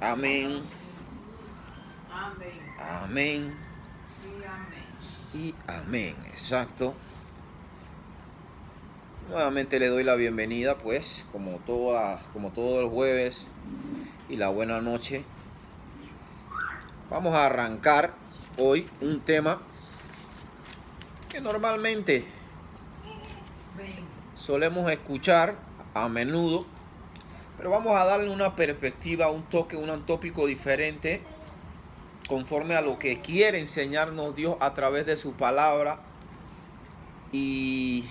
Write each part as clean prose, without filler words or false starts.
Amén. Amén. Amén. Y amén. Y amén. Exacto. Nuevamente le doy la bienvenida, pues, como todos los jueves, y la buena noche. Vamos a arrancar hoy un tema que normalmente solemos escuchar a menudo, pero vamos a darle una perspectiva, un toque, un tópico diferente, conforme a lo que quiere enseñarnos Dios a través de su palabra. Y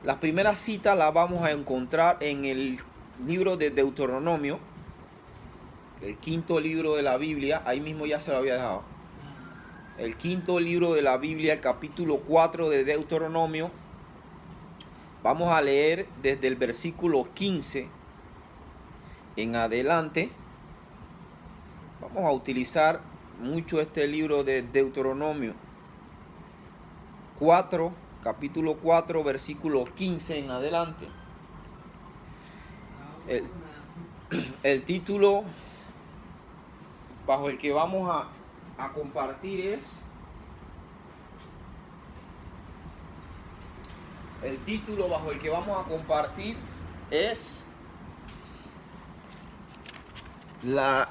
las primeras citas las vamos a encontrar en el libro de Deuteronomio, el quinto libro de la Biblia. Ahí mismo ya se lo había dejado. El quinto libro de la Biblia, el capítulo 4 de Deuteronomio. Vamos a leer desde el versículo 15 en adelante. Vamos a utilizar mucho este libro de Deuteronomio 4, capítulo 4, versículo 15 en adelante. El título bajo el que vamos a compartir es: el título bajo el que vamos a compartir es la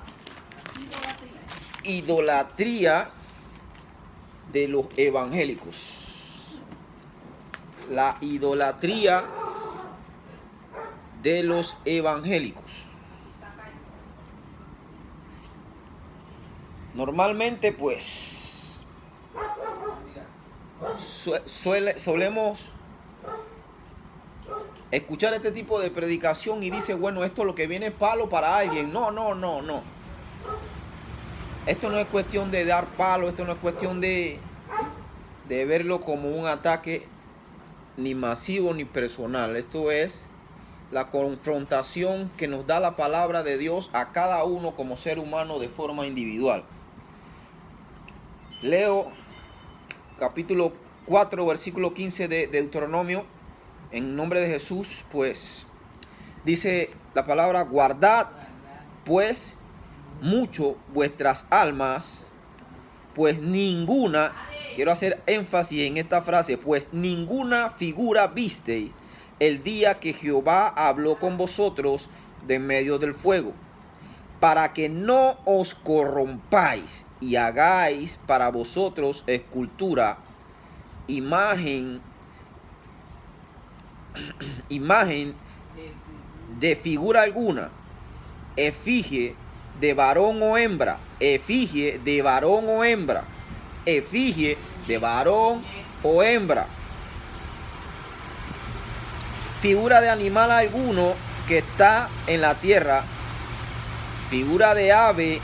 idolatría de los evangélicos. La idolatría de los evangélicos. Normalmente, pues, solemos escuchar este tipo de predicación y dice, bueno, esto lo que viene es palo para alguien. No. Esto no es cuestión de dar palo, esto no es cuestión de verlo como un ataque ni masivo ni personal. Esto es la confrontación que nos da la palabra de Dios a cada uno como ser humano de forma individual. Leo capítulo 4, versículo 15 de Deuteronomio, en nombre de Jesús, pues, dice la palabra: guardad, pues, mucho vuestras almas, pues ninguna, quiero hacer énfasis en esta frase, pues ninguna figura visteis el día que Jehová habló con vosotros de medio del fuego, para que no os corrompáis y hagáis para vosotros escultura, imagen de figura alguna, efigie de varón o hembra, efigie de varón o hembra, efigie de varón o hembra, figura de animal alguno que está en la tierra, figura de ave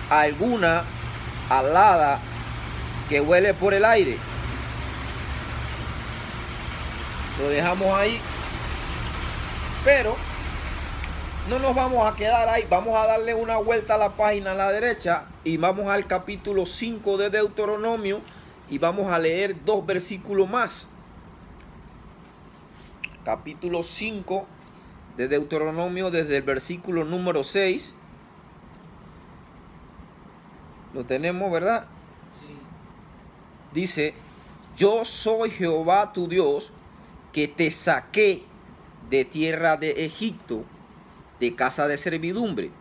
alguna alada que huele por el aire. Lo dejamos ahí, pero no nos vamos a quedar ahí. Vamos a darle una vuelta a la página a la derecha y vamos al capítulo 5 de Deuteronomio y vamos a leer 2 versículos más. Capítulo 5 de Deuteronomio, desde el versículo número 6. Lo tenemos, ¿verdad? Sí. Dice: yo soy Jehová tu Dios, que te saqué de tierra de Egipto, de casa de servidumbre.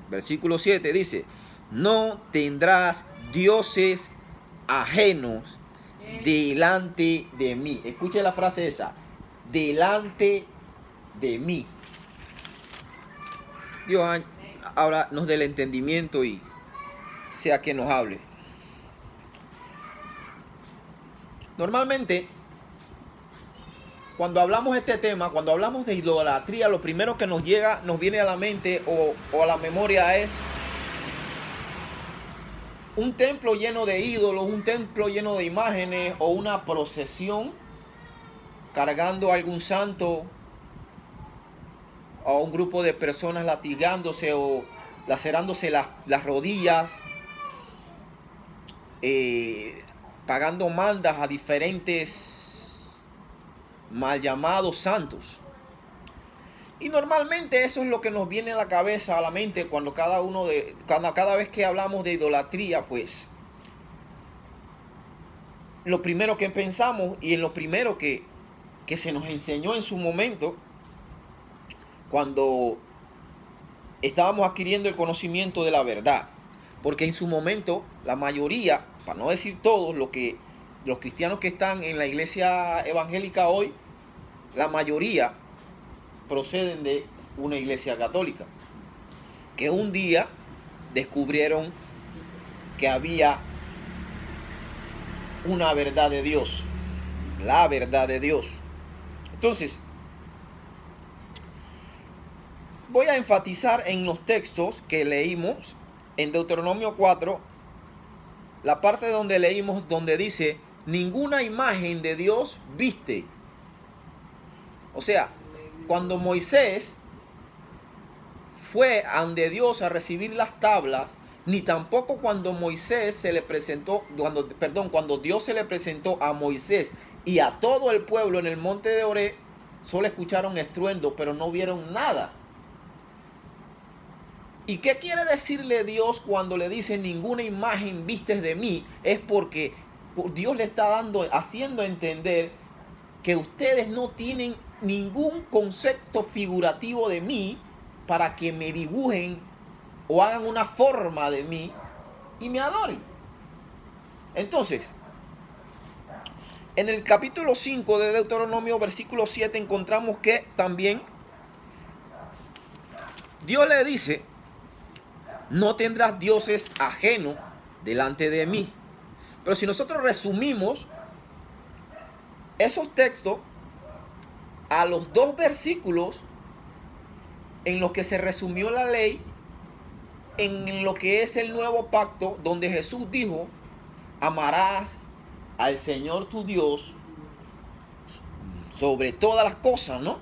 Versículo 7 dice: no tendrás dioses ajenos delante de mí. Escuche la frase esa: delante de mí. Dios ahora nos dé el entendimiento y sea que nos hable. Normalmente, cuando hablamos de este tema, cuando hablamos de idolatría, lo primero que nos viene a la mente o a la memoria es un templo lleno de ídolos, un templo lleno de imágenes, o una procesión cargando a algún santo, o un grupo de personas latigándose o lacerándose las rodillas, pagando mandas a diferentes mal llamados santos. Y normalmente eso es lo que nos viene a la cabeza, a la mente, cuando cada vez que hablamos de idolatría, pues lo primero que pensamos y en lo primero que se nos enseñó en su momento, cuando estábamos adquiriendo el conocimiento de la verdad. Porque en su momento, la mayoría, para no decir todos, los cristianos que están en la iglesia evangélica hoy, la mayoría proceden de una iglesia católica, que un día descubrieron que había una verdad de Dios, la verdad de Dios. Entonces, voy a enfatizar en los textos que leímos en Deuteronomio 4, la parte donde leímos, donde dice, ninguna imagen de Dios viste. O sea, cuando Moisés fue ante Dios a recibir las tablas, ni tampoco cuando Moisés se le presentó, cuando Dios se le presentó a Moisés y a todo el pueblo en el monte de Oré, solo escucharon estruendo, pero no vieron nada. ¿Y qué quiere decirle Dios cuando le dice ninguna imagen vistes de mí? Es porque Dios le está haciendo entender que ustedes no tienen ningún concepto figurativo de mí para que me dibujen o hagan una forma de mí y me adoren. Entonces, en el capítulo 5 de Deuteronomio, versículo 7, encontramos que también Dios le dice, no tendrás dioses ajenos delante de mí. Pero si nosotros resumimos esos textos a los 2 versículos en los que se resumió la ley, en lo que es el nuevo pacto, donde Jesús dijo, amarás al Señor tu Dios sobre todas las cosas, ¿no?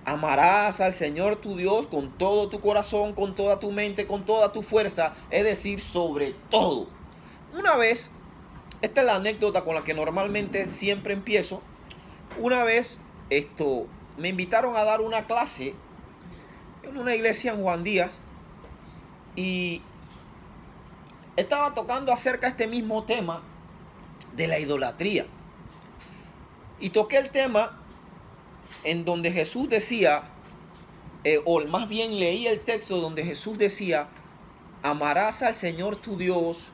Amarás al Señor tu Dios con todo tu corazón, con toda tu mente, con toda tu fuerza, es decir, sobre todo. Una vez, esta es la anécdota con la que normalmente siempre empiezo. Una vez me invitaron a dar una clase en una iglesia en Juan Díaz y estaba tocando acerca de este mismo tema de la idolatría. Y toqué el tema en donde Jesús decía, o más bien leí el texto donde Jesús decía, amarás al Señor tu Dios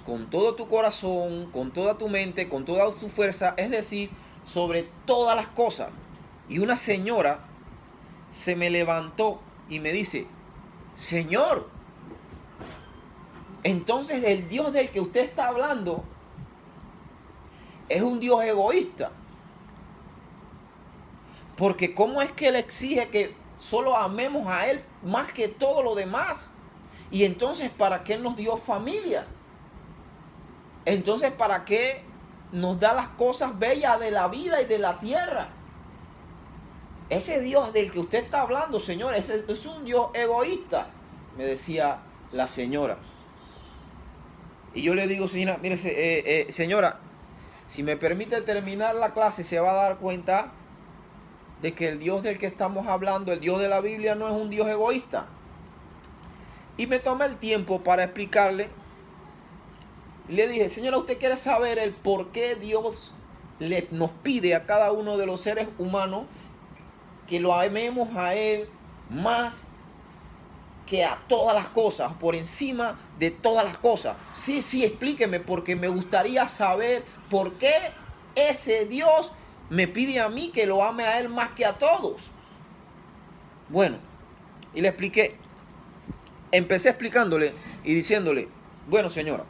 con todo tu corazón, con toda tu mente, con toda su fuerza, es decir, sobre todas las cosas. Y una señora se me levantó y me dice, Señor, entonces el Dios del que usted está hablando es un Dios egoísta. Porque ¿cómo es que Él exige que solo amemos a Él más que todo lo demás? Y entonces, ¿para qué nos dio familia? Entonces, ¿para qué nos da las cosas bellas de la vida y de la tierra? Ese Dios del que usted está hablando, Señor, ese es un Dios egoísta, me decía la señora. Y yo le digo, señora, mire, señora, si me permite terminar la clase, se va a dar cuenta de que el Dios del que estamos hablando, el Dios de la Biblia, no es un Dios egoísta. Y me tomé el tiempo para explicarle. Le dije, señora, ¿usted quiere saber el por qué Dios nos pide a cada uno de los seres humanos que lo amemos a Él más que a todas las cosas, por encima de todas las cosas? Sí, explíqueme, porque me gustaría saber por qué ese Dios me pide a mí que lo ame a Él más que a todos. Bueno, y le expliqué. Empecé explicándole y diciéndole, bueno, señora,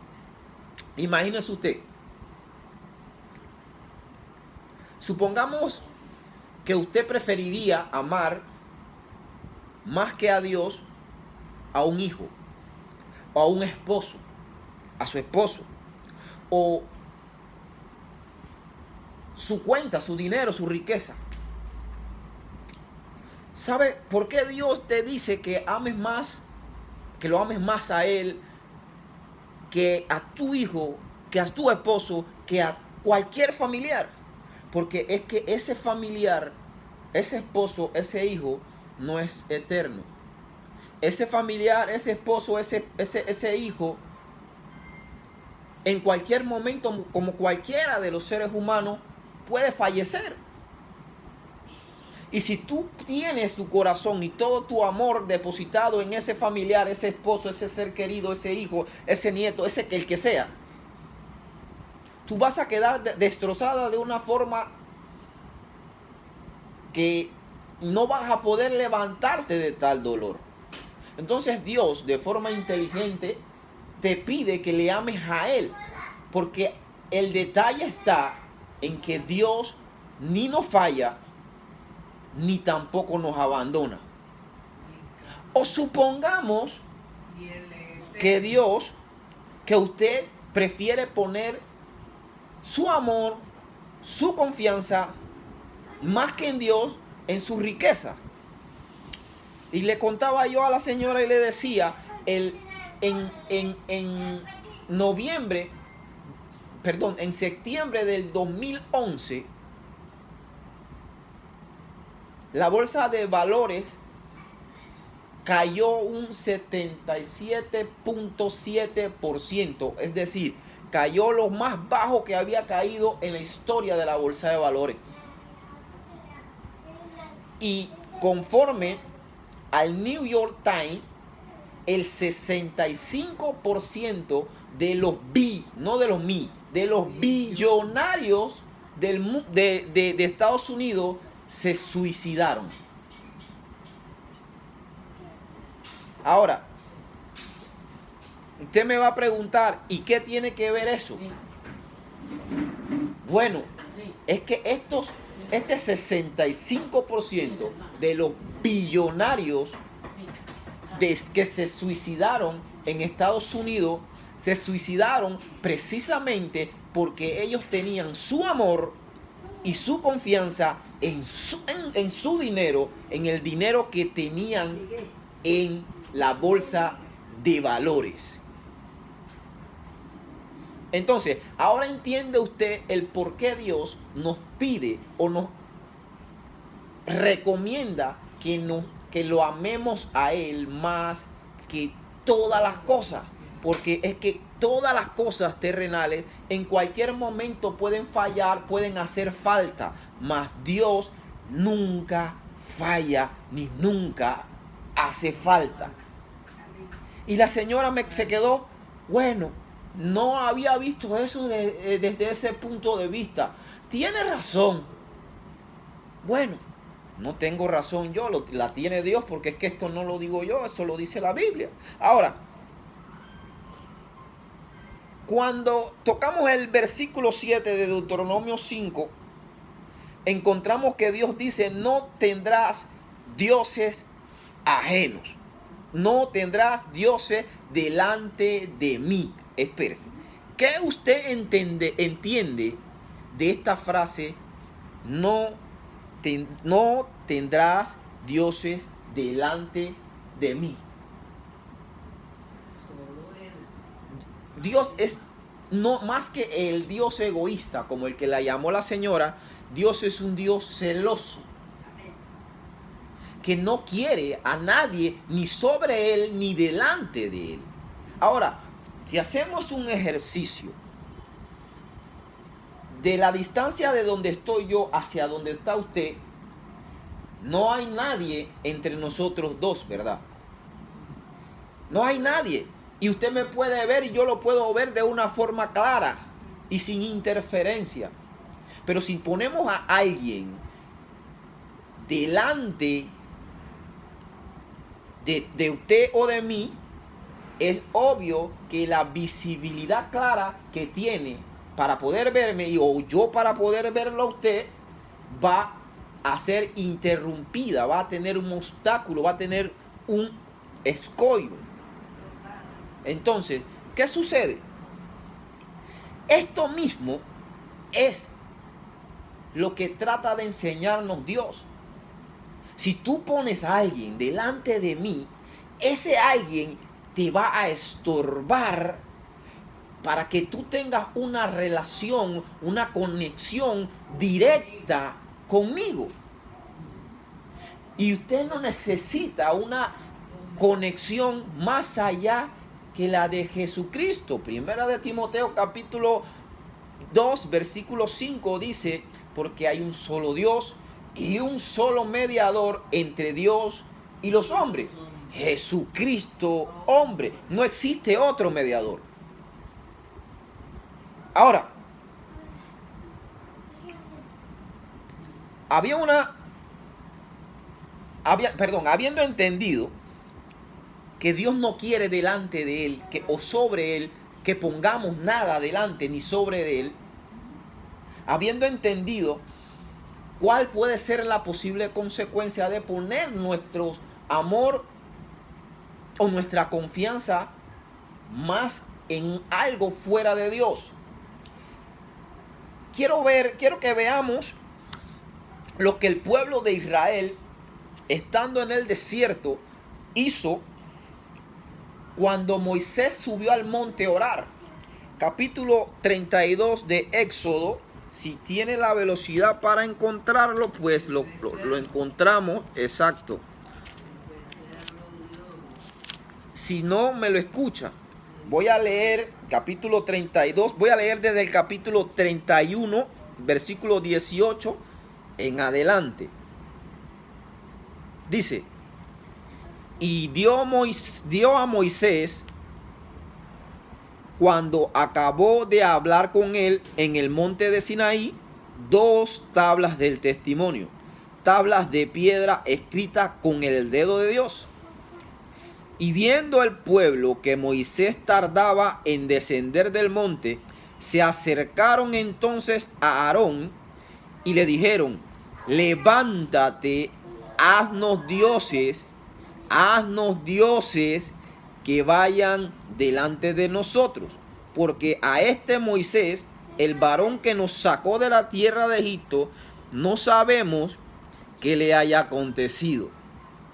imagínese usted, supongamos que usted preferiría amar más que a Dios a un hijo, o a un esposo, a su esposo, o su cuenta, su dinero, su riqueza. ¿Sabe por qué Dios te dice que ames más, que lo ames más a Él, que a tu hijo, que a tu esposo, que a cualquier familiar? Porque es que ese familiar ese esposo, ese hijo no es eterno. Ese familiar, ese esposo, ese hijo, en cualquier momento, como cualquiera de los seres humanos, puede fallecer. Y si tú tienes tu corazón y todo tu amor depositado en ese familiar, ese esposo, ese ser querido, ese hijo, ese nieto, el que sea, tú vas a quedar destrozada de una forma que no vas a poder levantarte de tal dolor. Entonces Dios, de forma inteligente, te pide que le ames a Él, porque el detalle está en que Dios ni nos falla, ni tampoco nos abandona. O supongamos que usted prefiere poner su amor, su confianza, más que en Dios, en sus riquezas. Y le contaba yo a la señora y le decía, en septiembre del 2011, la bolsa de valores cayó un 77.7%, es decir, cayó lo más bajo que había caído en la historia de la bolsa de valores. Y conforme al New York Times, el 65% de los de los billonarios de Estados Unidos se suicidaron. Ahora, usted me va a preguntar, ¿y qué tiene que ver eso? Bueno, es que este 65% de los billonarios que se suicidaron en Estados Unidos, se suicidaron precisamente porque ellos tenían su amor y su confianza en su dinero, en el dinero que tenían en la bolsa de valores. Entonces, ahora entiende usted el por qué Dios nos pide o nos recomienda que lo amemos a Él más que todas las cosas. Porque es que todas las cosas terrenales en cualquier momento pueden fallar, pueden hacer falta. Mas Dios nunca falla ni nunca hace falta. Y la señora se quedó, bueno, no había visto eso desde ese punto de vista. Tiene razón. Bueno, no tengo razón yo, la tiene Dios, porque es que esto no lo digo yo, eso lo dice la Biblia. Ahora, cuando tocamos el versículo 7 de Deuteronomio 5, encontramos que Dios dice, no tendrás dioses ajenos. No tendrás dioses delante de mí. Espérese. ¿Qué usted entiende de esta frase? No tendrás dioses delante de mí. Dios es no más que el Dios egoísta, como el que la llamó la señora. Dios es un Dios celoso, que no quiere a nadie ni sobre Él ni delante de Él. Ahora, si hacemos un ejercicio de la distancia de donde estoy yo hacia donde está usted, no hay nadie entre nosotros dos, ¿verdad? No hay nadie. Y usted me puede ver y yo lo puedo ver de una forma clara y sin interferencia. Pero si ponemos a alguien delante de usted o de mí, es obvio que la visibilidad clara que tiene para poder verme o yo para poder verlo a usted va a ser interrumpida, va a tener un obstáculo, va a tener un escollo. Entonces, ¿qué sucede? Esto mismo es lo que trata de enseñarnos Dios. Si tú pones a alguien delante de mí, ese alguien te va a estorbar para que tú tengas una relación, una conexión directa conmigo. Y usted no necesita una conexión más allá que la de Jesucristo. Primera de Timoteo capítulo 2 versículo 5 dice, porque hay un solo Dios y un solo mediador entre Dios y los hombres. Jesucristo, hombre. No existe otro mediador. Ahora, habiendo entendido que Dios no quiere delante de él o sobre él que pongamos nada delante ni sobre de él, habiendo entendido cuál puede ser la posible consecuencia de poner nuestro amor o nuestra confianza más en algo fuera de Dios. Quiero que veamos lo que el pueblo de Israel, estando en el desierto, hizo cuando Moisés subió al monte a orar. Capítulo 32 de Éxodo. Si tiene la velocidad para encontrarlo, pues lo encontramos. Exacto. Si no, me lo escucha. Voy a leer capítulo 32. Voy a leer desde el capítulo 31, versículo 18 en adelante. Dice: y dio a Moisés, cuando acabó de hablar con él en el monte de Sinaí, 2 tablas del testimonio, tablas de piedra escritas con el dedo de Dios. Y viendo el pueblo que Moisés tardaba en descender del monte, se acercaron entonces a Aarón y le dijeron: levántate, haznos dioses que vayan delante de nosotros, porque a este Moisés, el varón que nos sacó de la tierra de Egipto, no sabemos qué le haya acontecido.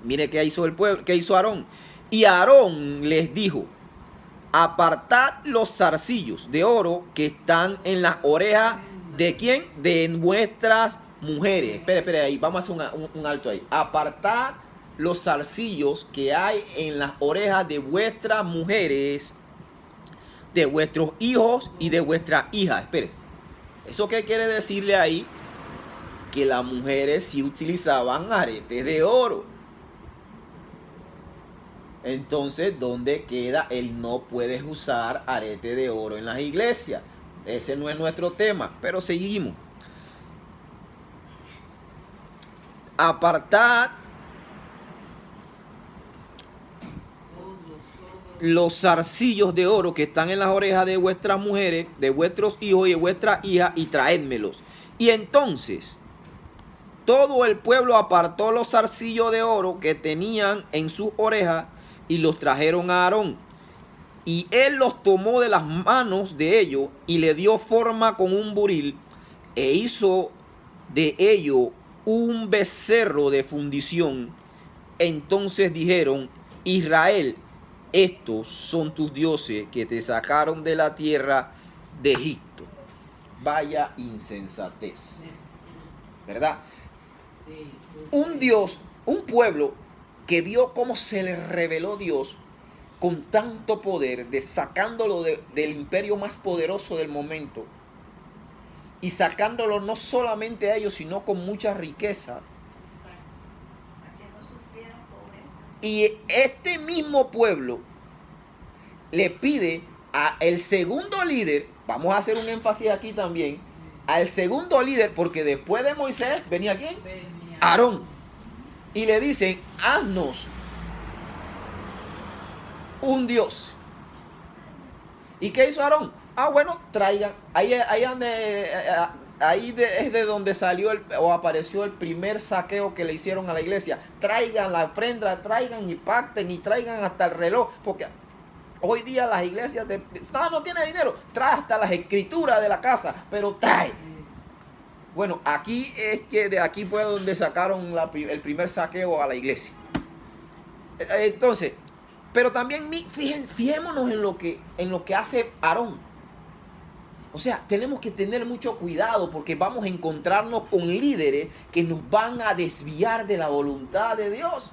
Mire qué hizo el pueblo, qué hizo Aarón. Y Aarón les dijo: apartad los zarcillos de oro que están en las orejas de ¿quién? De vuestras mujeres. Espere, ahí vamos a hacer un alto ahí. Apartad los zarcillos que hay en las orejas de vuestras mujeres, de vuestros hijos y de vuestras hijas. Espere, ¿eso qué quiere decirle ahí? Que las mujeres sí utilizaban aretes de oro. Entonces, ¿dónde queda el no puedes usar arete de oro en las iglesias? Ese no es nuestro tema, pero seguimos. Apartad los zarcillos de oro que están en las orejas de vuestras mujeres, de vuestros hijos y de vuestras hijas, y traédmelos. Y entonces todo el pueblo apartó los zarcillos de oro que tenían en sus orejas y los trajeron a Aarón. Y él los tomó de las manos de ellos y le dio forma con un buril e hizo de ello un becerro de fundición. Entonces dijeron: Israel, estos son tus dioses que te sacaron de la tierra de Egipto. Vaya insensatez, ¿verdad? Un Dios, un pueblo que vio cómo se le reveló Dios con tanto poder, sacándolo del imperio más poderoso del momento, y sacándolo no solamente a ellos, sino con mucha riqueza. Y este mismo pueblo le pide al segundo líder, vamos a hacer un énfasis aquí también, al segundo líder, porque después de Moisés venía ¿quién? Aarón. Y le dicen: haznos un Dios. ¿Y qué hizo Aarón? Bueno, traigan. Ahí es de donde salió o apareció el primer saqueo que le hicieron a la iglesia. Traigan la ofrenda, traigan y pacten y traigan hasta el reloj. Porque hoy día las iglesias no tiene dinero, trae hasta las escrituras de la casa, pero trae. Bueno, aquí es que de aquí fue donde sacaron el primer saqueo a la iglesia. Entonces, pero también fijémonos en lo que hace Aarón. O sea, tenemos que tener mucho cuidado porque vamos a encontrarnos con líderes que nos van a desviar de la voluntad de Dios.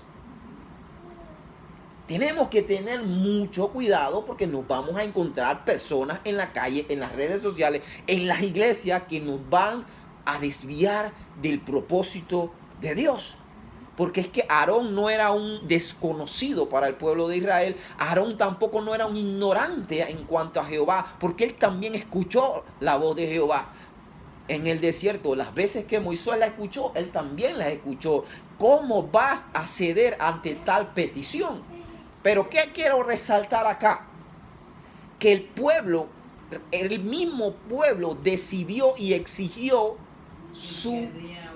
Tenemos que tener mucho cuidado porque nos vamos a encontrar personas en la calle, en las redes sociales, en las iglesias que nos van a desviar del propósito de Dios. Porque es que Aarón no era un desconocido para el pueblo de Israel. Aarón tampoco no era un ignorante en cuanto a Jehová, porque él también escuchó la voz de Jehová en el desierto. Las veces que Moisés la escuchó, él también la escuchó. ¿Cómo vas a ceder ante tal petición? Pero ¿qué quiero resaltar acá? Que el pueblo, el mismo pueblo decidió y exigió su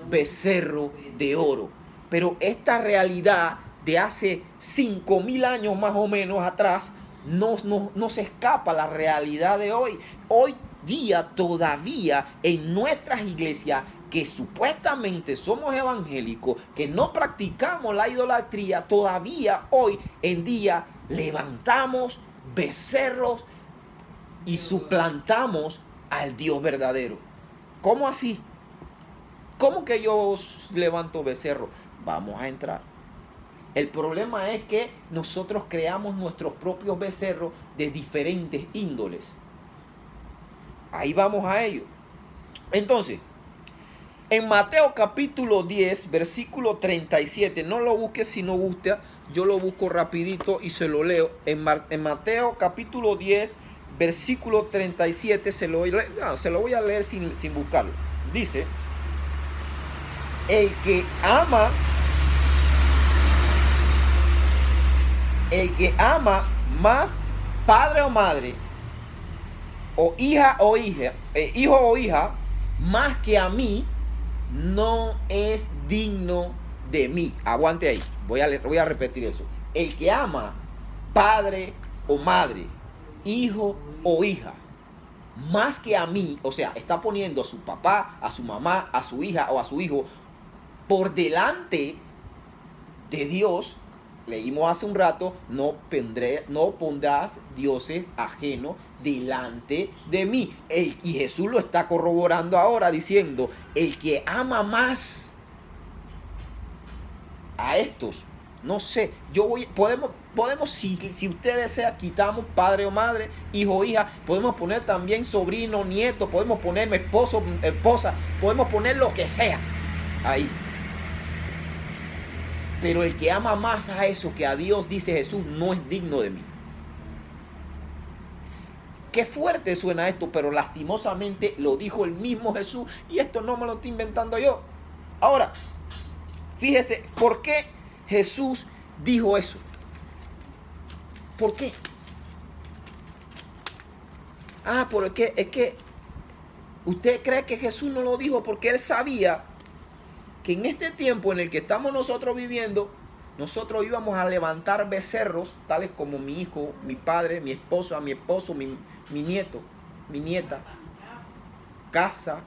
becerro de oro. Pero esta realidad de hace 5,000 años más o menos atrás no se escapa a la realidad de hoy. Hoy día todavía en nuestras iglesias que supuestamente somos evangélicos, que no practicamos la idolatría, todavía hoy en día levantamos becerros y suplantamos al Dios verdadero. ¿Cómo así? ¿Cómo que yo levanto becerro? Vamos a entrar. El problema es que nosotros creamos nuestros propios becerros de diferentes índoles. Ahí vamos a ello. Entonces, en Mateo capítulo 10, versículo 37, no lo busques si no gusta, yo lo busco rapidito y se lo leo. En Mateo capítulo 10, versículo 37, se lo voy a leer sin buscarlo. Dice: el que más padre o madre, o hija o hija, hijo o hija, más que a mí, no es digno de mí. Aguante ahí, voy a repetir eso. El que ama padre o madre, hijo o hija, más que a mí, o sea, está poniendo a su papá, a su mamá, a su hija o a su hijo por delante de Dios. Leímos hace un rato: no pondrás dioses ajenos delante de mí. Y Jesús lo está corroborando ahora diciendo: el que ama más a estos, no sé, podemos si usted desea, quitamos padre o madre, hijo o hija, podemos poner también sobrino, nieto, podemos poner esposo, esposa, podemos poner lo que sea ahí. Pero el que ama más a eso que a Dios, dice Jesús, no es digno de mí. Qué fuerte suena esto, pero lastimosamente lo dijo el mismo Jesús, y esto no me lo estoy inventando yo. Ahora, fíjese, ¿por qué Jesús dijo eso? ¿Por qué? Porque es que usted cree que Jesús no lo dijo porque él sabía que en este tiempo en el que estamos nosotros viviendo, nosotros íbamos a levantar becerros, tales como mi hijo, mi padre, mi esposa, mi esposo, mi nieto, mi nieta, casa,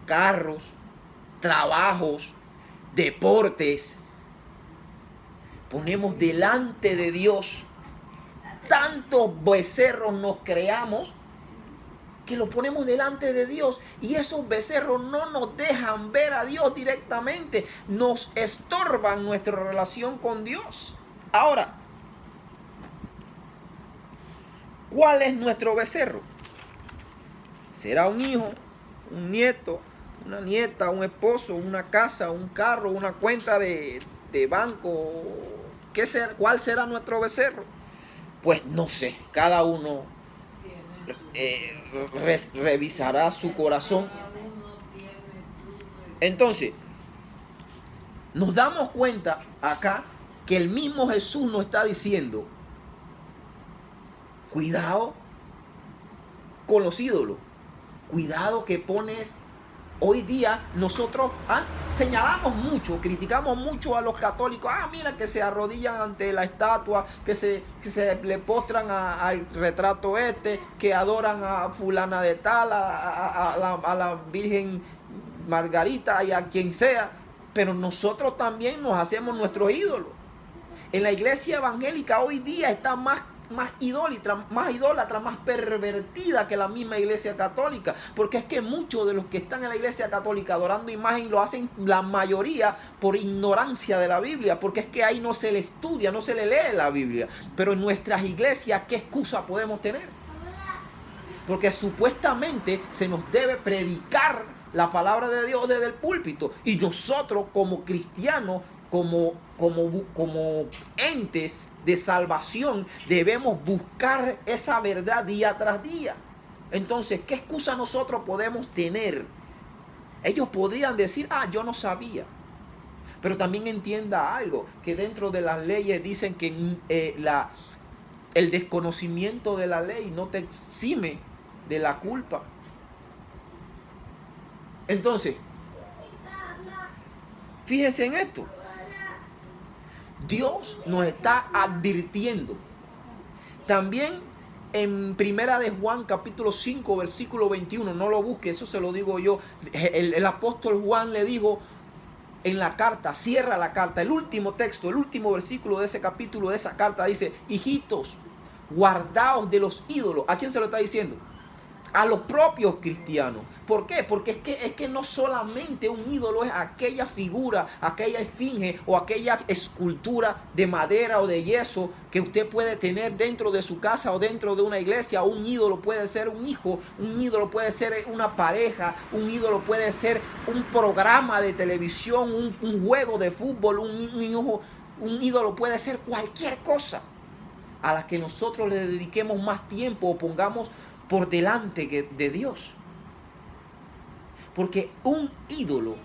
carros, trabajos, deportes. Ponemos delante de Dios tantos becerros, nos creamos, que lo ponemos delante de Dios, y esos becerros no nos dejan ver a Dios directamente, nos estorban nuestra relación con Dios. Ahora, ¿cuál es nuestro becerro? ¿Será un hijo, un nieto, una nieta, un esposo, una casa, un carro, una cuenta de banco? ¿Cuál será nuestro becerro? Pues no sé, cada uno revisará su corazón. Entonces, nos damos cuenta acá que el mismo Jesús nos está diciendo: cuidado con los ídolos, cuidado que pones. Hoy día nosotros señalamos mucho, criticamos mucho a los católicos. Mira que se arrodillan ante la estatua, que se le postran al retrato que adoran a fulana de tal, a la Virgen Margarita y a quien sea. Pero nosotros también nos hacemos nuestros ídolos. En la iglesia evangélica hoy día está más idólatra, más pervertida que la misma iglesia católica. Porque es que muchos de los que están en la iglesia católica adorando imagen lo hacen la mayoría por ignorancia de la Biblia. Porque es que ahí no se le estudia, no se le lee la Biblia. Pero en nuestras iglesias, ¿qué excusa podemos tener? Porque supuestamente se nos debe predicar la palabra de Dios desde el púlpito. Y nosotros como cristianos, como entes de salvación, debemos buscar esa verdad día tras día. Entonces, ¿qué excusa nosotros podemos tener? Ellos podrían decir, yo no sabía. Pero también entienda algo, que dentro de las leyes dicen que el desconocimiento de la ley no te exime de la culpa. Entonces, fíjense en esto. Dios nos está advirtiendo. También en Primera de Juan, capítulo 5, versículo 21, no lo busque, eso se lo digo yo. El apóstol Juan le dijo en la carta, cierra la carta, el último texto, el último versículo de ese capítulo, de esa carta, dice: hijitos, guardaos de los ídolos. ¿A quién se lo está diciendo? A los propios cristianos. ¿Por qué? Porque es que no solamente un ídolo es aquella figura, aquella esfinge o aquella escultura de madera o de yeso que usted puede tener dentro de su casa o dentro de una iglesia. Un ídolo puede ser un hijo, un ídolo puede ser una pareja, un ídolo puede ser un programa de televisión, un juego de fútbol, un ídolo puede ser cualquier cosa a la que nosotros le dediquemos más tiempo o pongamos por delante de Dios. Porque un ídolo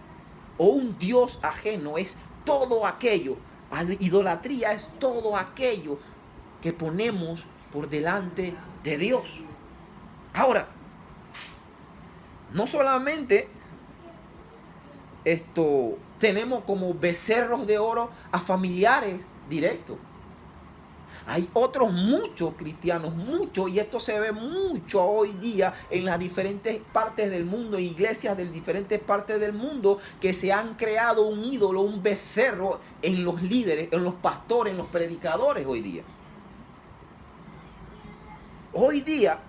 o un dios ajeno es todo aquello, la idolatría es todo aquello que ponemos por delante de Dios. Ahora, no solamente tenemos como becerros de oro a familiares directos. Hay otros muchos cristianos, muchos, y esto se ve mucho hoy día en las diferentes partes del mundo, iglesias de diferentes partes del mundo, que se han creado un ídolo, un becerro en los líderes, en los pastores, en los predicadores hoy día. Hoy día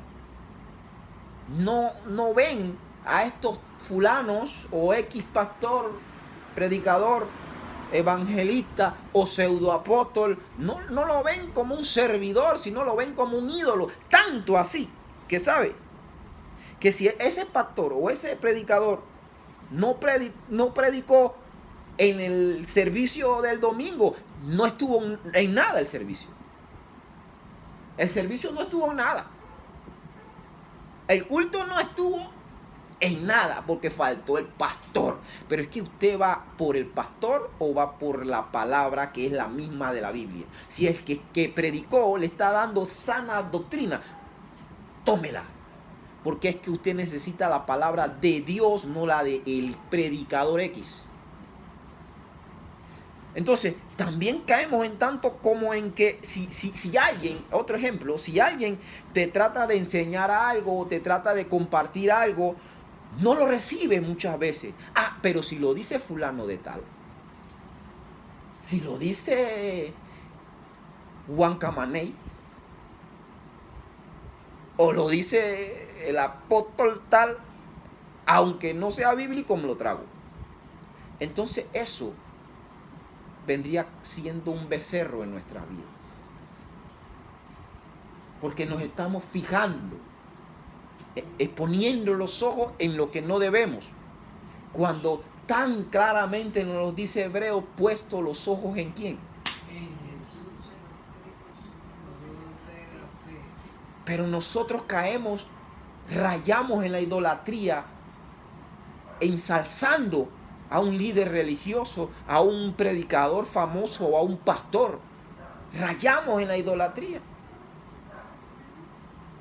no ven a estos fulanos o X pastor, predicador, evangelista o pseudoapóstol, no lo ven como un servidor, sino lo ven como un ídolo. Tanto así que sabe que si ese pastor o ese predicador no predicó en el servicio del domingo, no estuvo en nada el servicio. El servicio no estuvo en nada. El culto no estuvo en nada porque faltó el pastor. Pero es que usted va por el pastor o va por la palabra que es la misma de la Biblia. Si el que predicó le está dando sana doctrina, tómela. Porque es que usted necesita la palabra de Dios, no la del predicador X. Entonces, también caemos en tanto como en que si alguien, otro ejemplo, si alguien te trata de enseñar algo o te trata de compartir algo, no lo recibe muchas veces. Pero si lo dice fulano de tal, si lo dice Juan Camaney, o lo dice el apóstol tal, aunque no sea bíblico, me lo trago. Entonces eso vendría siendo un becerro en nuestra vida. Porque nos estamos fijando, poniendo los ojos en lo que no debemos. Cuando tan claramente nos lo dice Hebreo, puesto los ojos en ¿quién? En Jesús, de la fe. Pero nosotros caemos, rayamos en la idolatría, ensalzando a un líder religioso, a un predicador famoso o a un pastor. Rayamos en la idolatría.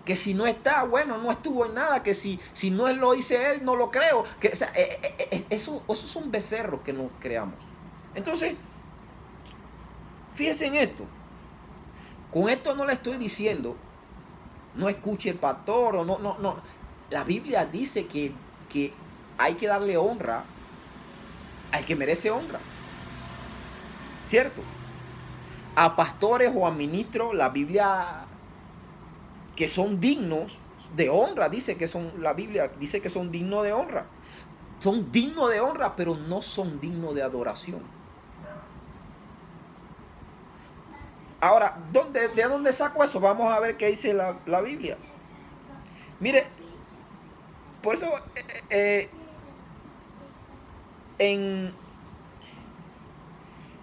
Que si no está, bueno, no estuvo en nada. Que si no lo dice él, no lo creo. Que, o sea, esos son becerros que nos creamos. Entonces, fíjense en esto. Con esto no le estoy diciendo, no escuche el pastor o no. La Biblia dice que hay que darle honra al que merece honra. ¿Cierto? A pastores o a ministros, la Biblia que son dignos de honra. Dice que son, la Biblia dice que son dignos de honra. Son dignos de honra, pero no son dignos de adoración. Ahora, ¿de dónde saco eso? Vamos a ver qué dice la Biblia. Mire, por eso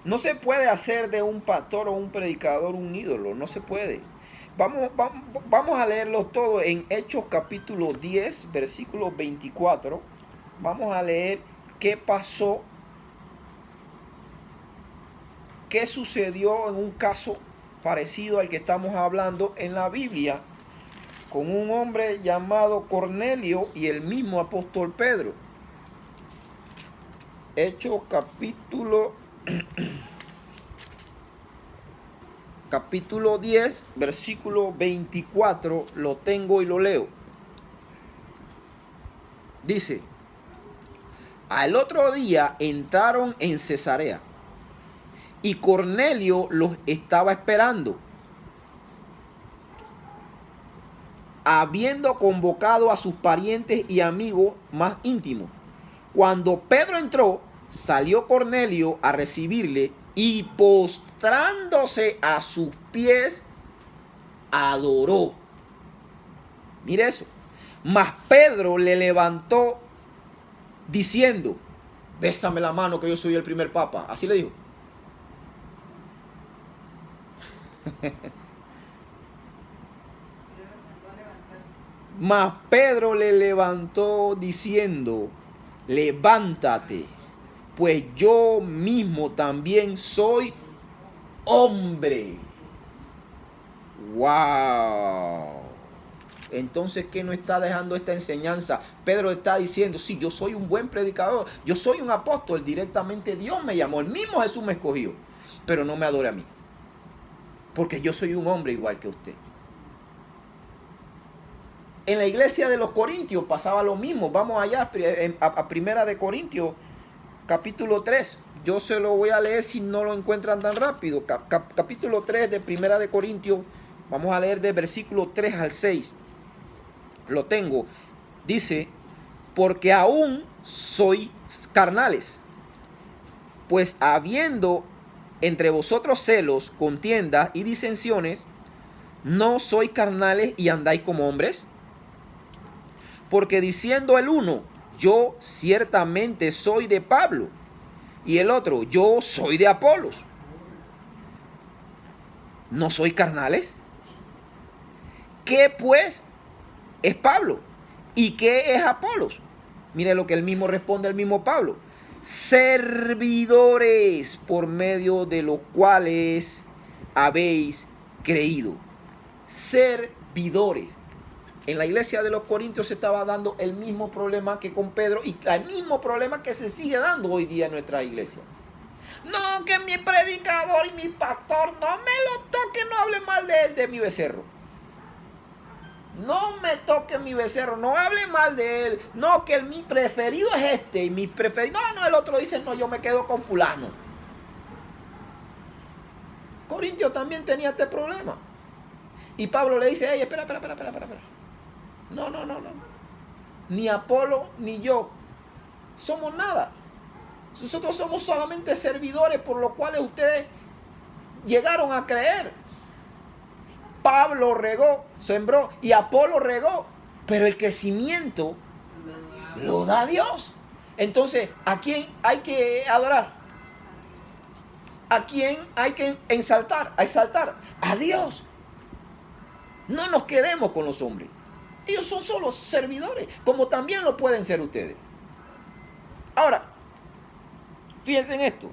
no se puede hacer de un pastor o un predicador un ídolo, no se puede. Vamos a leerlo todo en Hechos capítulo 10, versículo 24. Vamos a leer qué pasó, qué sucedió en un caso parecido al que estamos hablando en la Biblia, con un hombre llamado Cornelio y el mismo apóstol Pedro. Hechos capítulo 10, versículo 24, lo tengo y lo leo. Dice: al otro día entraron en Cesarea y Cornelio los estaba esperando, habiendo convocado a sus parientes y amigos más íntimos. Cuando Pedro entró, salió Cornelio a recibirle y postrándose a sus pies, adoró. Mire eso. Mas Pedro le levantó diciendo: bésame la mano que yo soy el primer papa. Así le dijo. Mas Pedro le levantó diciendo: levántate, pues yo mismo también soy hombre. ¡Wow! Entonces, ¿qué nos está dejando esta enseñanza? Pedro está diciendo: sí, yo soy un buen predicador, yo soy un apóstol, directamente Dios me llamó, el mismo Jesús me escogió, pero no me adore a mí, porque yo soy un hombre igual que usted. En la iglesia de los Corintios pasaba lo mismo. Vamos allá a Primera de Corintios, capítulo 3. Yo se lo voy a leer si no lo encuentran tan rápido. Capítulo 3 de Primera de Corintios. Vamos a leer de versículo 3 al 6. Lo tengo. Dice: porque aún sois carnales, pues habiendo entre vosotros celos, contiendas y disensiones, ¿no sois carnales y andáis como hombres? Porque diciendo el uno: yo ciertamente soy de Pablo, y el otro: yo soy de Apolos, ¿no sois carnales? ¿Qué pues es Pablo? ¿Y qué es Apolos? Mire lo que él mismo responde, el mismo Pablo: servidores por medio de los cuales habéis creído. Servidores. En la iglesia de los Corintios se estaba dando el mismo problema que con Pedro y el mismo problema que se sigue dando hoy día en nuestra iglesia. No, que mi predicador y mi pastor no me lo toque, no hable mal de él, de mi becerro. No me toque mi becerro, no hable mal de él. No, que mi preferido es este y mi preferido. No, el otro dice: no, yo me quedo con fulano. Corintio también tenía este problema. Y Pablo le dice: hey, espera. No. Ni Apolo ni yo somos nada. Nosotros somos solamente servidores por los cuales ustedes llegaron a creer. Pablo regó, sembró, y Apolo regó, pero el crecimiento lo da Dios. Entonces, ¿a quién hay que adorar? ¿A quién hay que exaltar? A Dios. No nos quedemos con los hombres. Ellos son solo servidores, como también lo pueden ser ustedes. Ahora, fíjense en esto.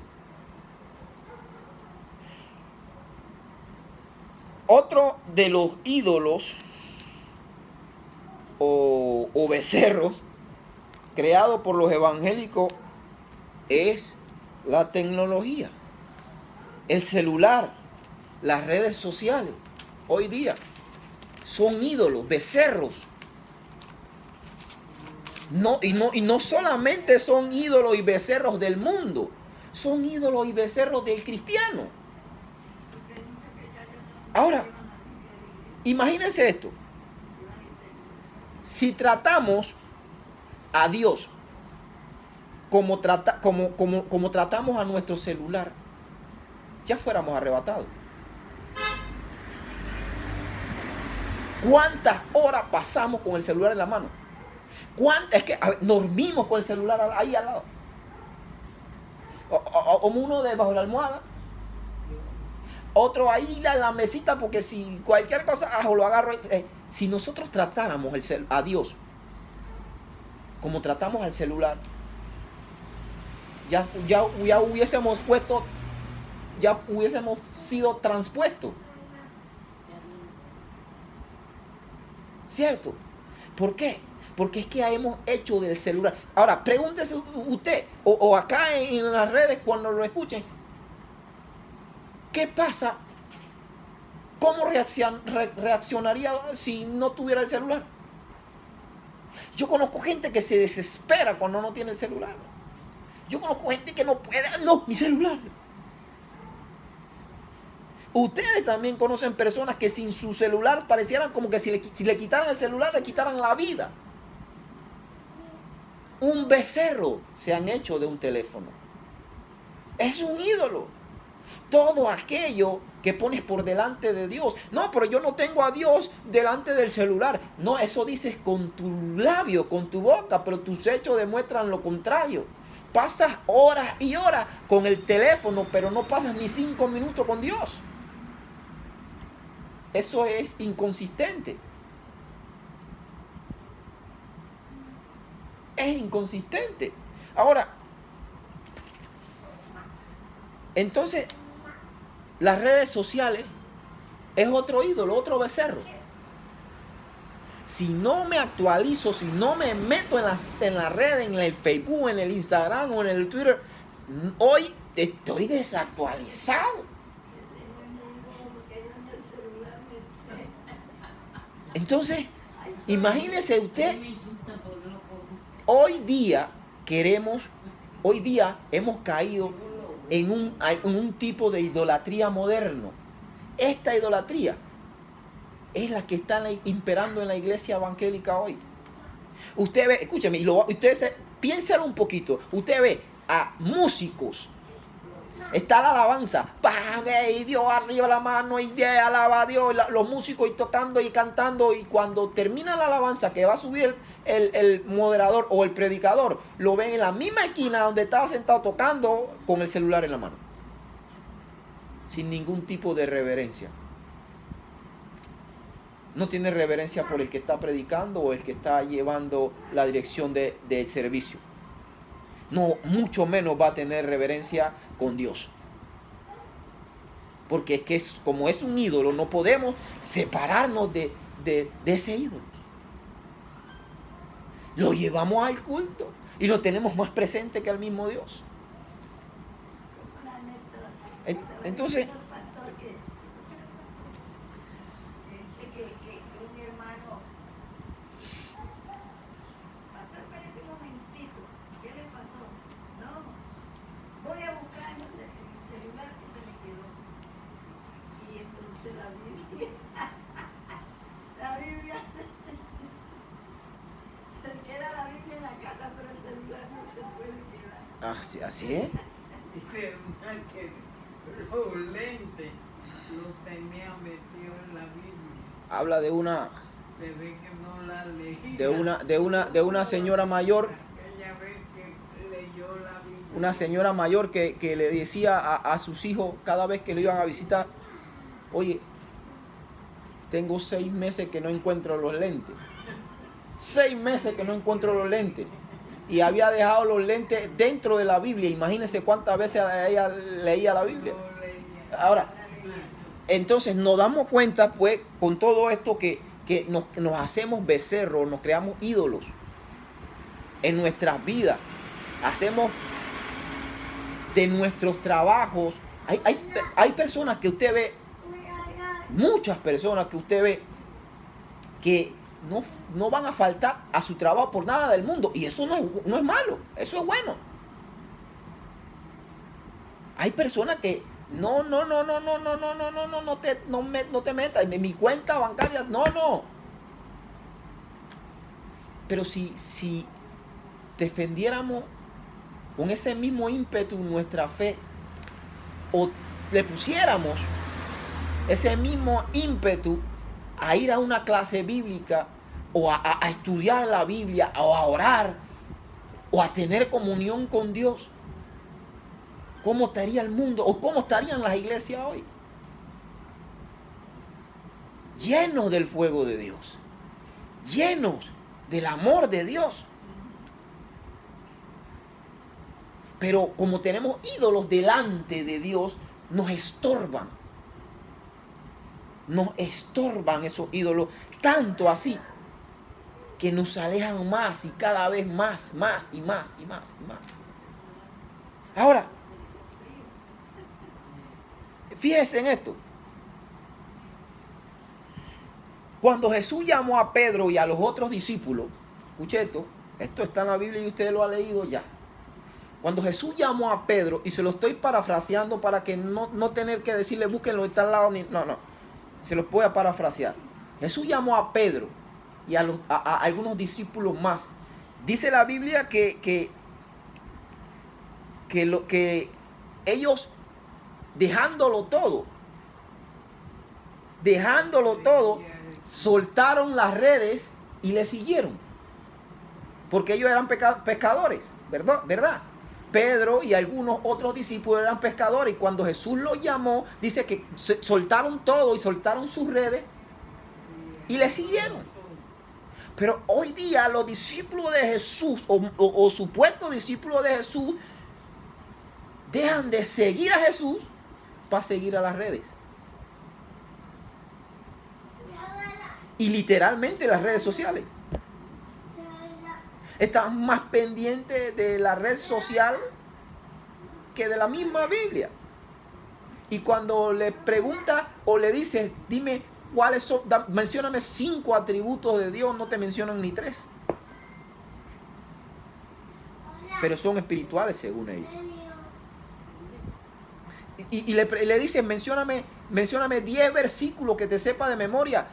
Otro de los ídolos o becerros creados por los evangélicos es la tecnología, el celular, las redes sociales. Hoy día son ídolos, becerros. Y no solamente son ídolos y becerros del mundo, son ídolos y becerros del cristiano. Ahora, imagínense esto. Si tratamos a Dios como tratamos a nuestro celular, ya fuéramos arrebatados. ¿Cuántas horas pasamos con el celular en la mano? Es que dormimos con el celular ahí al lado. O uno debajo de la almohada, otro ahí en la mesita, porque si cualquier cosa lo agarro. Si nosotros tratáramos a Dios como tratamos al celular, ya hubiésemos sido transpuestos. ¿Cierto? ¿Por qué? Porque es que hemos hecho del celular. Ahora, pregúntese usted, o acá en las redes cuando lo escuchen, ¿qué pasa? ¿Cómo reaccionaría si no tuviera el celular? Yo conozco gente que se desespera cuando no tiene el celular. Yo conozco gente que no puede, mi celular. Ustedes también conocen personas que sin su celular parecieran como que si le quitaran el celular, le quitaran la vida. Un becerro se han hecho de un teléfono. Es un ídolo. Todo aquello que pones por delante de Dios. No, pero yo no tengo a Dios delante del celular. No, eso dices con tu labio, con tu boca, pero tus hechos demuestran lo contrario. Pasas horas y horas con el teléfono, pero no pasas ni 5 minutos con Dios. Eso es inconsistente. Es inconsistente. Ahora, entonces, las redes sociales es otro ídolo, otro becerro. Si no me actualizo, si no me meto en la red, en el Facebook, en el Instagram o en el Twitter, hoy estoy desactualizado. Entonces, imagínese usted, hoy día hemos caído en un tipo de idolatría moderno. Esta idolatría es la que está imperando en la iglesia evangélica hoy. Usted ve, escúcheme, piénselo un poquito. Usted ve a músicos. Está la alabanza, ¡pam! Y Dios arriba la mano, y alaba a Dios, los músicos y tocando y cantando, y cuando termina la alabanza que va a subir el moderador o el predicador, lo ven en la misma esquina donde estaba sentado tocando con el celular en la mano, sin ningún tipo de reverencia. No tiene reverencia por el que está predicando o el que está llevando la dirección del servicio. No, mucho menos va a tener reverencia con Dios. Porque es que como es un ídolo, no podemos separarnos de ese ídolo. Lo llevamos al culto y lo tenemos más presente que al mismo Dios. Entonces, así es. Los lentes los tenía metidos en la Biblia. Habla de una Se ve que no la leía. de una señora mayor. Aquella vez que leyó la Biblia. Una señora mayor que le decía a sus hijos cada vez que lo iban a visitar: oye, tengo 6 meses que no encuentro los lentes. 6 meses que no encuentro los lentes. Y había dejado los lentes dentro de la Biblia. Imagínense cuántas veces ella leía la Biblia. Ahora, entonces nos damos cuenta, pues, con todo esto que nos hacemos becerros, nos creamos ídolos en nuestras vidas. Hacemos de nuestros trabajos. Hay personas que usted ve, muchas personas que usted ve, que no van a faltar a su trabajo por nada del mundo. Y eso no es malo, eso es bueno. Hay personas que no te metas en mi cuenta bancaria, no. Pero si defendiéramos con ese mismo ímpetu nuestra fe, o le pusiéramos ese mismo ímpetu a ir a una clase bíblica, o a estudiar la Biblia, o a orar, o a tener comunión con Dios, ¿cómo estaría el mundo? ¿O cómo estarían las iglesias hoy? Llenos del fuego de Dios, llenos del amor de Dios. Pero como tenemos ídolos delante de Dios, nos estorban. Nos estorban esos ídolos, tanto así que nos alejan más y cada vez más y más. Ahora, fíjese en esto. Cuando Jesús llamó a Pedro y a los otros discípulos, escuche esto está en la Biblia y usted lo ha leído ya. Cuando Jesús llamó a Pedro, y se lo estoy parafraseando para que no tener que decirle, búsquenlo, está al lado, no, se los voy a parafrasear. Jesús llamó a Pedro y a algunos discípulos más. Dice la Biblia que ellos, dejándolo todo, soltaron las redes y le siguieron. Porque ellos eran pescadores, ¿verdad? Pedro y algunos otros discípulos eran pescadores, y cuando Jesús los llamó, dice que soltaron todo y soltaron sus redes y le siguieron. Pero hoy día los discípulos de Jesús, o supuestos discípulos de Jesús, dejan de seguir a Jesús para seguir a las redes. Y literalmente las redes sociales. Están más pendientes de la red social que de la misma Biblia. Y cuando le pregunta o le dice, dime cuáles son, mencióname 5 atributos de Dios, no te mencionan ni 3. Pero son espirituales según ellos. Y le dice, mencióname 10 versículos que te sepa de memoria.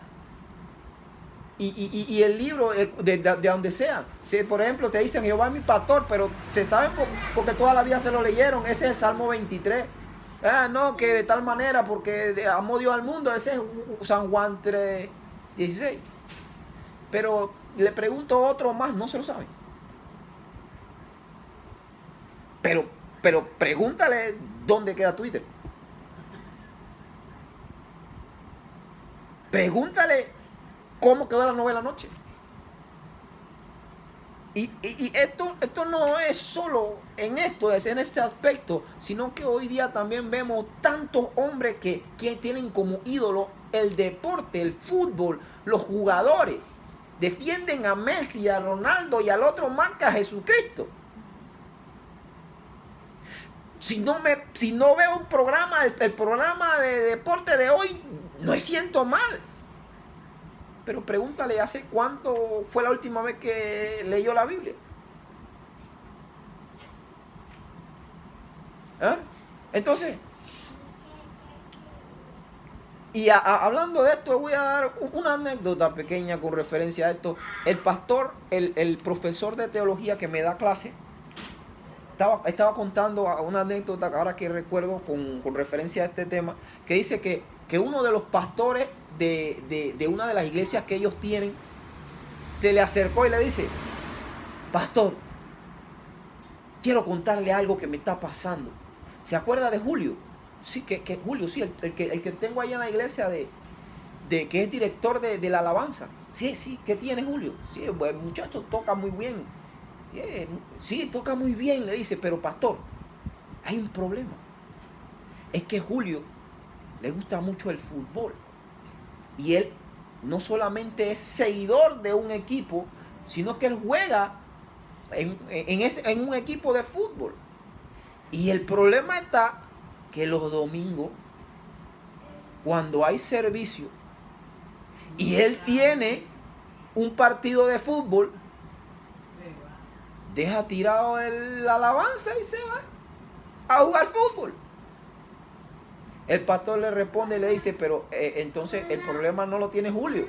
Y el libro de donde sea. Si, por ejemplo, te dicen Jehová es mi pastor, pero se sabe porque toda la vida se lo leyeron. Ese es el Salmo 23. No, que de tal manera porque amó Dios al mundo. Ese es San Juan 3:16. Pero le pregunto otro más, no se lo saben. Pero pregúntale dónde queda Twitter. Pregúntale cómo quedó la novela anoche. Y esto no es solo en esto, es en este aspecto, sino que hoy día también vemos tantos hombres que tienen como ídolo el deporte, el fútbol, los jugadores. Defienden a Messi, a Ronaldo, y al otro marca a Jesucristo. Si no veo un programa, el programa de deporte de hoy, no me siento mal. Pero pregúntale, ¿hace cuánto fue la última vez que leyó la Biblia? Entonces, y hablando de esto, voy a dar una anécdota pequeña con referencia a esto. El pastor, el profesor de teología que me da clase, estaba contando una anécdota ahora que recuerdo con referencia a este tema, que dice que uno de los pastores de una de las iglesias que ellos tienen se le acercó y le dice: pastor, quiero contarle algo que me está pasando. ¿Se acuerda de Julio? Sí, que Julio, sí, el que tengo allá en la iglesia de que es director de la alabanza. Sí, ¿qué tiene Julio? Sí, el muchacho toca muy bien. Sí, toca muy bien, le dice, pero pastor, hay un problema. Es que Julio le gusta mucho el fútbol. Y él no solamente es seguidor de un equipo, sino que él juega en un equipo de fútbol. Y el problema está que los domingos, cuando hay servicio y él tiene un partido de fútbol, deja tirado la alabanza y se va a jugar fútbol. El pastor le responde y le dice: pero entonces el problema no lo tiene Julio,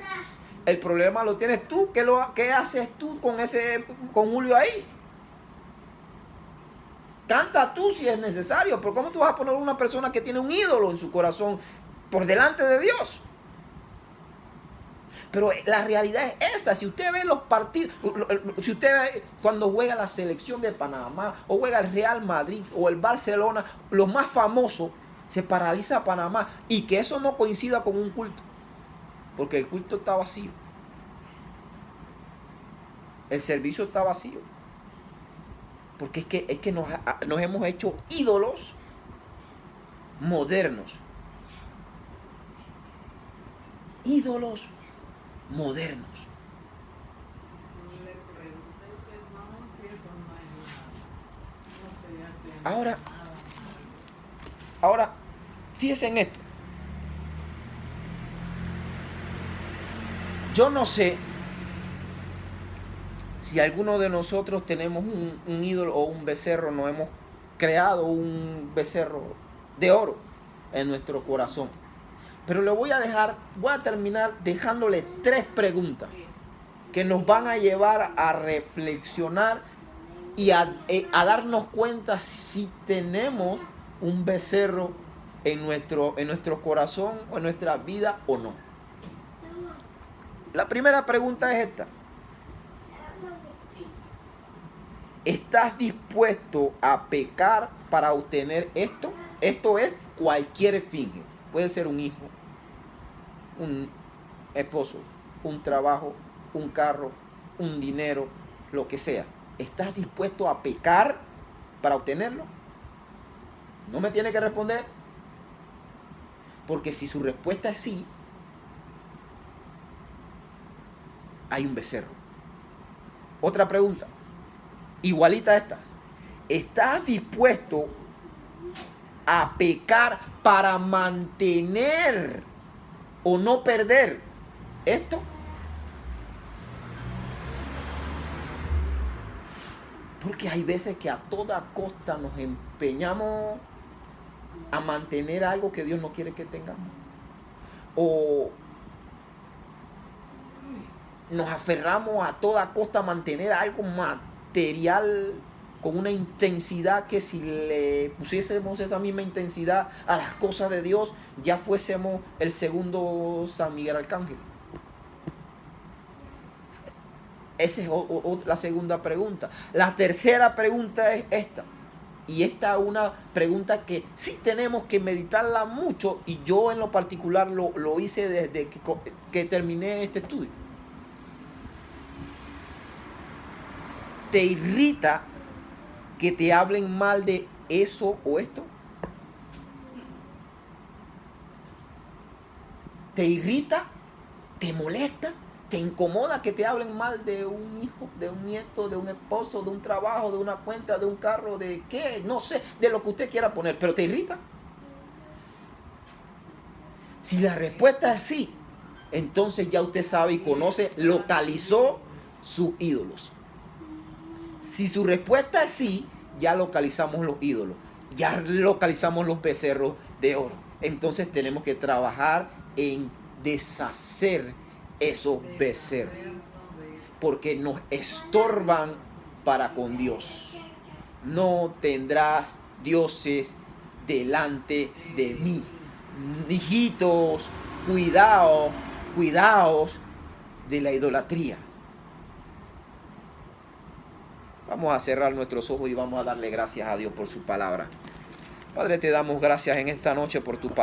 El problema lo tienes tú. ¿Qué haces tú con Julio ahí? Canta tú si es necesario, pero ¿cómo tú vas a poner a una persona que tiene un ídolo en su corazón por delante de Dios? Pero la realidad es esa. Si usted ve los partidos, si usted ve cuando juega la selección de Panamá, o juega el Real Madrid, o el Barcelona, los más famosos, se paraliza Panamá, y que eso no coincida con un culto, porque el culto está vacío. El servicio está vacío. Porque es que nos hemos hecho ídolos modernos. Ídolos modernos. Le pregunté, no, si eso no hay nada. No estoy haciendo nada. Ahora, fíjense en esto. Yo no sé si alguno de nosotros tenemos un ídolo o un becerro, nos hemos creado un becerro de oro en nuestro corazón. Pero le voy a terminar dejándole 3 preguntas que nos van a llevar a reflexionar y a darnos cuenta si tenemos un becerro en nuestro corazón o en nuestra vida o no. La primera pregunta es esta. ¿Estás dispuesto a pecar para obtener esto? Esto es cualquier fin. Puede ser un hijo, un esposo, un trabajo, un carro, un dinero, lo que sea. ¿Estás dispuesto a pecar para obtenerlo? No me tiene que responder. Porque si su respuesta es sí, hay un becerro. Otra pregunta. Igualita a esta. ¿Estás dispuesto a pecar para mantener o no perder esto? Porque hay veces que a toda costa nos empeñamos a mantener algo que Dios no quiere que tengamos. O nos aferramos a toda costa a mantener algo material con una intensidad que si le pusiésemos esa misma intensidad a las cosas de Dios, ya fuésemos el segundo San Miguel Arcángel. Esa es la segunda pregunta. La tercera pregunta es esta. Y esta es una pregunta que sí tenemos que meditarla mucho, y yo en lo particular lo hice desde que terminé este estudio. ¿Te irrita que te hablen mal de eso o esto? ¿Te irrita? ¿Te molesta? ¿Te incomoda que te hablen mal de un hijo, de un nieto, de un esposo, de un trabajo, de una cuenta, de un carro, de qué? No sé, de lo que usted quiera poner, pero ¿te irrita? Si la respuesta es sí, entonces ya usted sabe y conoce, localizó sus ídolos. Si su respuesta es sí, ya localizamos los ídolos, ya localizamos los becerros de oro. Entonces tenemos que trabajar en deshacer esos becerros, porque nos estorban para con Dios. No tendrás dioses delante de mí. Hijitos, cuidaos de la idolatría. Vamos a cerrar nuestros ojos y vamos a darle gracias a Dios por su palabra. Padre, te damos gracias en esta noche por tu palabra.